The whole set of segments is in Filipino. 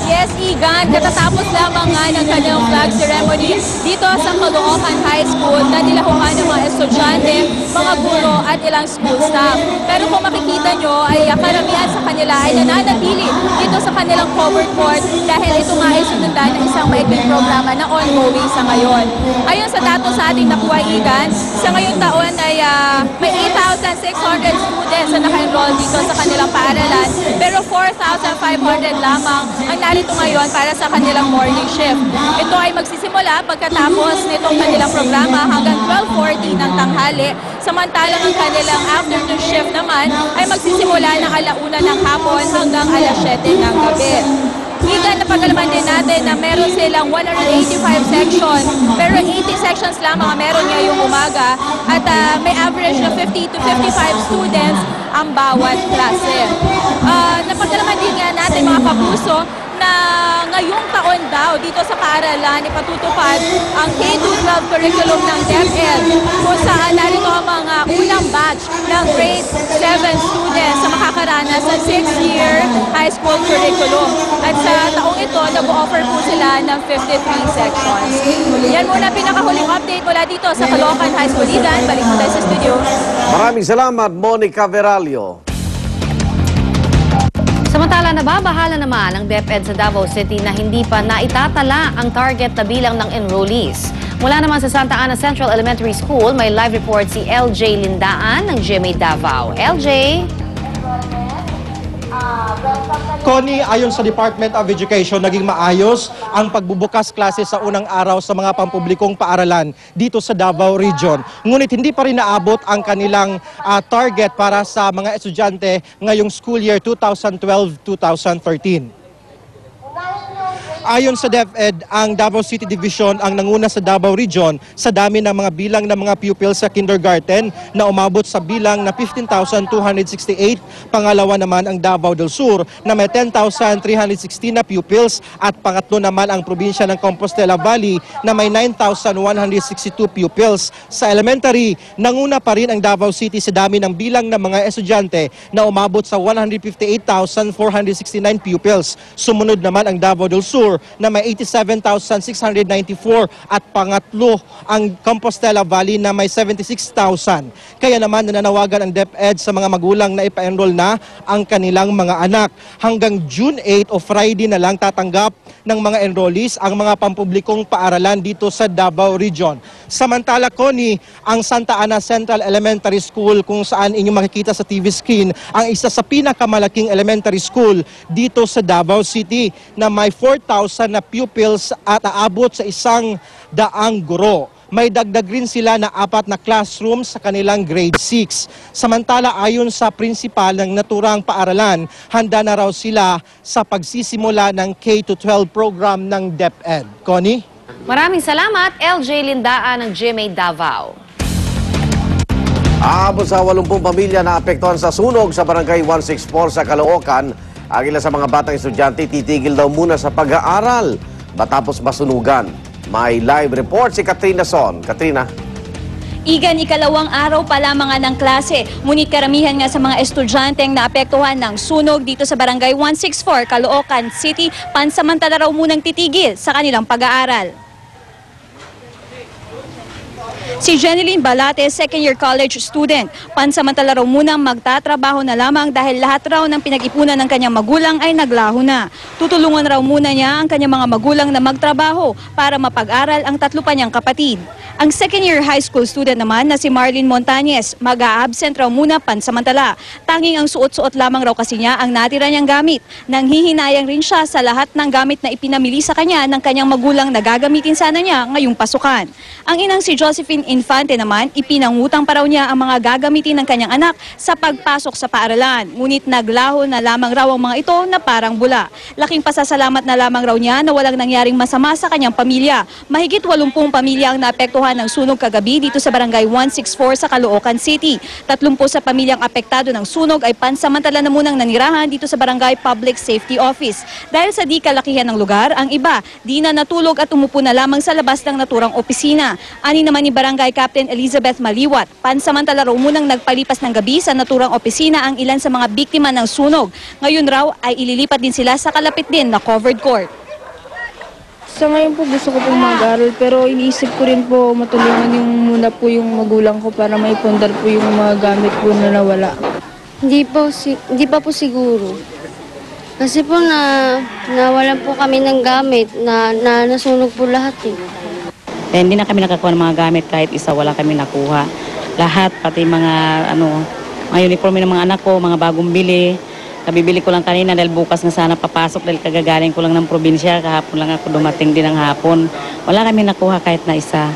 Yes, Igan, katatapos lamang nga ng kanyang flag ceremony dito sa Caloocan High School na nilahukan ng mga estudyante, mga guro at ilang school staff. Pero kung makikita nyo ay karamihan sa kanila ay nananatili dito sa kanilang covered court dahil ito nga ay sunundan ng isang maikling programa na ongoing sa ngayon. Ayon sa datos sa ating nakuha, Igan, sa ngayong taon ay may 8,600 students na naka-enroll dito sa kanilang paaralan, pero 4,500 lamang ang narito ngayon para sa kanilang morning shift. Ito ay magsisimula pagkatapos nitong kanilang programa hanggang 12:40 ng tanghali, samantalang ang kanilang afternoon shift naman ay magsisimula ng 1:00 ng hapon hanggang 7:00 ng gabi. Igan, napagalaman din natin na meron silang 185 sections, pero 80 sections lamang ang meron ngayong umaga at may average na 50 to 55 students ang bawat klase. Napagalaman din nga natin mga kapuso na ngayong taon daw dito sa paaralan ipatutupad ang K-12 curriculum ng DepEd kung saan narito ang mga unang batch ng grade 7 students na makakaranas sa 6-year high school curriculum. At sa taong ito, nag-offer po sila ng 53 sections. Yan muna pinakahuling update mula dito sa Caloocan High School. Igan, balik mo tayo sa studio. Maraming salamat, Monica Veralio. Samantala, nababahala naman ang DepEd sa Davao City na hindi pa naitatala ang target na bilang ng enrollees. Mula naman sa Santa Ana Central Elementary School, may live report si LJ Lindaan ng GMA Davao. LJ? Connie, ayon sa Department of Education, naging maayos ang pagbubukas klase sa unang araw sa mga pampublikong paaralan dito sa Davao Region. Ngunit hindi pa rin naabot ang kanilang target para sa mga estudyante ngayong school year 2012-2013. Ayon sa DepEd, ang Davao City Division ang nanguna sa Davao Region sa dami ng mga bilang ng mga pupils sa kindergarten na umabot sa bilang na 15,268. Pangalawa naman ang Davao del Sur na may 10,316 na pupils at pangatlo naman ang probinsya ng Compostela Valley na may 9,162 pupils. Sa elementary, nanguna pa rin ang Davao City sa dami ng bilang ng mga estudyante na umabot sa 158,469 pupils. Sumunod naman ang Davao del Sur na may 87,694 at pangatlo ang Compostela Valley na may 76,000. Kaya naman nananawagan ang DepEd sa mga magulang na ipa-enroll na ang kanilang mga anak. Hanggang June 8 o Friday na lang tatanggap ng mga enrollees ang mga pampublikong paaralan dito sa Davao Region. Samantala, Connie, ang Santa Ana Central Elementary School kung saan inyong makikita sa TV screen ang isa sa pinakamalaking elementary school dito sa Davao City na may 4,000 na pupils at aabot sa 100 guro. May dagdag rin sila na 4 na classrooms sa kanilang grade 6. Samantala, ayon sa prinsipal ng naturang paaralan, handa na raw sila sa pagsisimula ng K-12 program ng DepEd. Connie? Maraming salamat, LJ Lindaan ng GMA Davao. Aabot sa 80 pamilya na apektuhan sa sunog sa Barangay 164 sa Caloocan. Ang ilan sa mga batang estudyante titigil daw muna sa pag-aaral matapos masunugan. May live report si Katrina Son. Katrina. Igan, ikalawang araw pa lamang ng klase, ngunit karamihan nga sa mga estudyante ang naapektuhan ng sunog dito sa Barangay 164, Caloocan City, pansamantala raw munang titigil sa kanilang pag-aaral. Si Jeneline Balate, second-year college student, pansamantala raw munang magtatrabaho na lamang dahil lahat raw ng pinag-ipunan ng kanyang magulang ay naglaho na. Tutulungan raw muna niya ang kanyang mga magulang na magtrabaho para mapag-aral ang 3 pa niyang kapatid. Ang second-year high school student naman na si Marlene Montañez, mag-a-absent raw muna pansamantala. Tanging ang suot-suot lamang raw kasi niya ang natira niyang gamit. Nanghihinayang rin siya sa lahat ng gamit na ipinamili sa kanya ng kanyang magulang na gagamitin sana niya ngayong pasukan. Ang inang si Josephine Infante naman, ipinangutang pa raw niya ang mga gagamitin ng kanyang anak sa pagpasok sa paaralan. Ngunit naglaho na lamang raw ang mga ito na parang bula. Laking pasasalamat na lamang raw niya na walang nangyaring masama sa kanyang pamilya. Mahigit 80 pamilya ang naapektuhan naapektuhan ng sunog kagabi dito sa Barangay 164 sa Caloocan City. 30 sa pamilyang apektado ng sunog ay pansamantala na munang nanirahan dito sa Barangay Public Safety Office. Dahil sa di kalakihan ng lugar, ang iba di na natulog at umupo na lamang sa labas ng naturang opisina. Ani naman ni Barangay Captain Elizabeth Maliwat, pansamantala raw munang nagpalipas ng gabi sa naturang opisina ang ilan sa mga biktima ng sunog. Ngayon raw ay ililipat din sila sa kalapit din na covered court. Sa ngayon po gusto ko pong mag-aral pero iniisip ko rin po matulungan muna po yung magulang ko para maipundar po yung mga gamit po na nawala. Hindi pa po siguro. Kasi po nawalan po kami ng gamit na nasunog po lahat eh. Hindi na kami nakakuha ng mga gamit kahit isa wala kami nakuha. Lahat pati mga mga uniforme ng mga anak ko, mga bagong bili. Nabibili ko lang kanina dahil bukas na sana papasok dahil kagagaling ko lang ng probinsya. Kahapon lang ako dumating din ng hapon. Wala kami nakuha kahit na isa.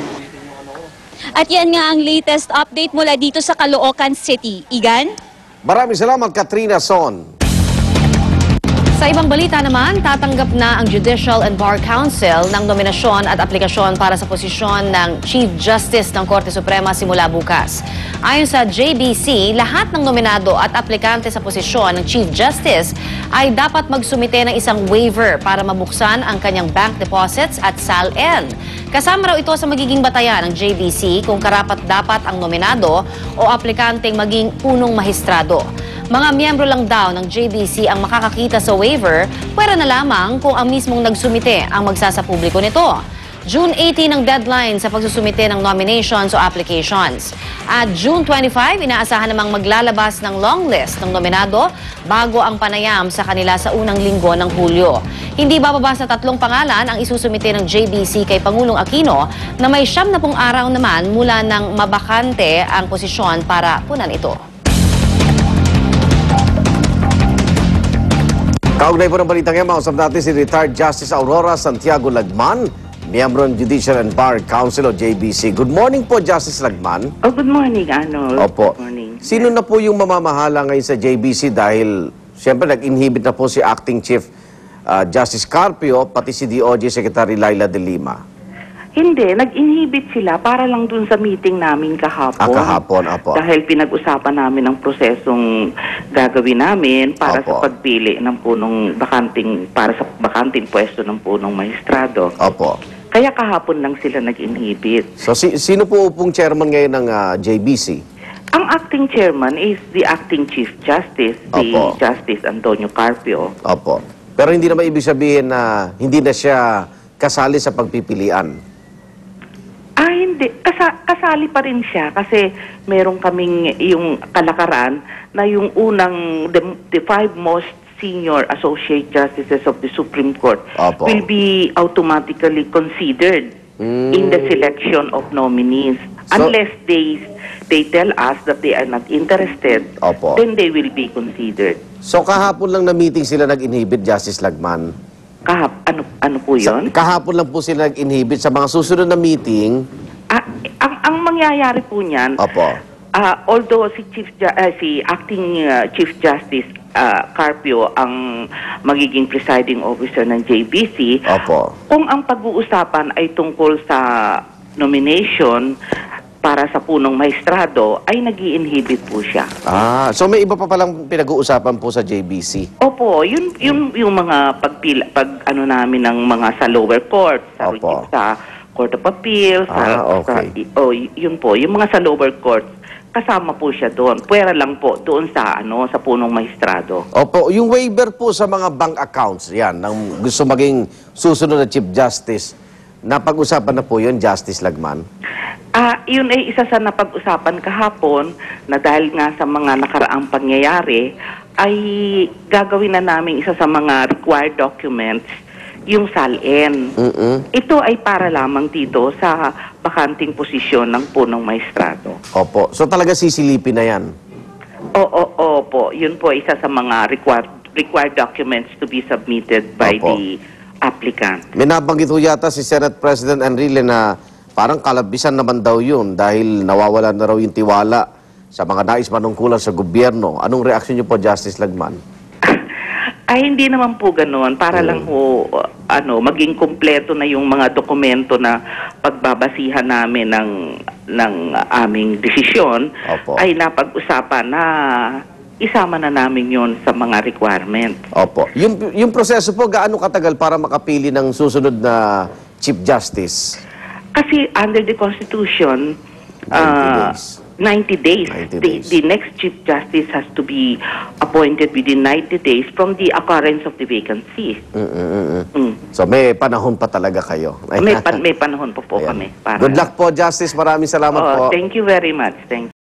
At yan nga ang latest update mula dito sa Caloocan City. Igan? Maraming salamat, Katrina Son. Sa ibang balita naman, tatanggap na ang Judicial and Bar Council ng nominasyon at aplikasyon para sa posisyon ng Chief Justice ng Korte Suprema simula bukas. Ayon sa JBC, lahat ng nominado at aplikante sa posisyon ng Chief Justice ay dapat magsumite ng isang waiver para mabuksan ang kanyang bank deposits at SALN. Kasama raw ito sa magiging batayan ng JBC kung karapat-dapat ang nominado o aplikanteng maging punong mahistrado. Mga miyembro lang daw ng JBC ang makakakita sa waiver, pwera na lamang kung ang mismong nagsumite ang magsasapubliko nito. June 18 ang deadline sa pagsusumite ng nominations o applications. At June 25, inaasahan namang maglalabas ng long list ng nominado bago ang panayam sa kanila sa unang linggo ng Hulyo. Hindi bababa sa 3 pangalan ang isusumite ng JBC kay Pangulong Aquino na may 70 araw naman mula ng mabakante ang posisyon para punan ito. Kaugnay po ng balitang yan, mausap natin si Retired Justice Aurora Santiago Lagman, miyembro ng Judicial and Bar Council o JBC. Good morning po, Justice Lagman. Oh, good morning, Arnold. Opo. Good morning. Sino na po yung mamamahala ngayon sa JBC dahil siyempre nag-inhibit na po si Acting Chief Justice Carpio pati si DOJ Secretary Laila De Lima? Hindi, nag-inhibit sila para lang dun sa meeting namin kahapon. Kahapon, opo. Dahil pinag-usapan namin ang prosesong gagawin namin para Opo. sa pagpili ng punong para sa bakanting pwesto ng punong maestrado. Opo. Kaya kahapon lang sila nag-inhibit. So sino po pong chairman ngayon ng JBC? Ang acting chairman is the acting Chief Justice, Opo. the Justice Antonio Carpio. Opo. Pero hindi naman ibig sabihin na hindi na siya kasali sa pagpipilian. Hindi. Kasali pa rin siya kasi meron kaming yung kalakaran na yung unang, the 5 most senior associate justices of the Supreme Court Opo. will be automatically considered in the selection of nominees. So, unless they tell us that they are not interested, Opo. then they will be considered. So kahapon lang na meeting sila nag-inhibit, Justice Lagman? Ano po yun? Kahapon lang po sila nag-inhibit. Sa mga susunod na meeting? Ang mangyayari po niyan, Opo. although si acting Chief Justice Carpio ang magiging presiding officer ng JBC, Opo. kung ang pag-uusapan ay tungkol sa nomination para sa punong maestrado, ay nag-i-inhibit po siya. So may iba pa palang pinag-uusapan po sa JBC? Opo, yung mga pag-ano namin ng mga sa lower court, Opo. sa Court of Appeal, okay. yun po, yung mga sa lower court, kasama po siya doon. Pwera lang po doon sa sa punong maestrado. Opo, yung waiver po sa mga bank accounts, yan, ng gusto maging susunod na Chief Justice, napag-usapan na po yun, Justice Lagman? Yun ay isa sa napag-usapan kahapon na dahil nga sa mga nakaraang pangyayari, ay gagawin na namin isa sa mga required documents yung SALN. Ito ay para lamang dito sa bakanting posisyon ng punong maestrado. Opo. So talaga sisilipin na yan? Opo. Yun po isa sa mga required documents to be submitted by Opo. the applicant. May nabanggit ho yata si Senate President Enrile na parang kalabisan naman daw yun dahil nawawalan na raw yung tiwala sa mga nais manungkulan sa gobyerno. Anong reaksyon niyo po, Justice Lagman? Ay, hindi naman po ganoon. Para lang maging kumpleto na yung mga dokumento na pagbabasihan namin ng aming desisyon, Opo. ay napag-usapan na isama na namin yon sa mga requirements. Opo. Yung proseso po, gaano katagal para makapili ng susunod na Chief Justice? Kasi under the Constitution, 90 days. 90 days. The next Chief Justice has to be appointed within 90 days from the occurrence of the vacancy. So may panahon pa talaga kayo. May panahon po Ayan. kami. Para, Good luck po, Justice. Maraming salamat po. Thank you very much. Thank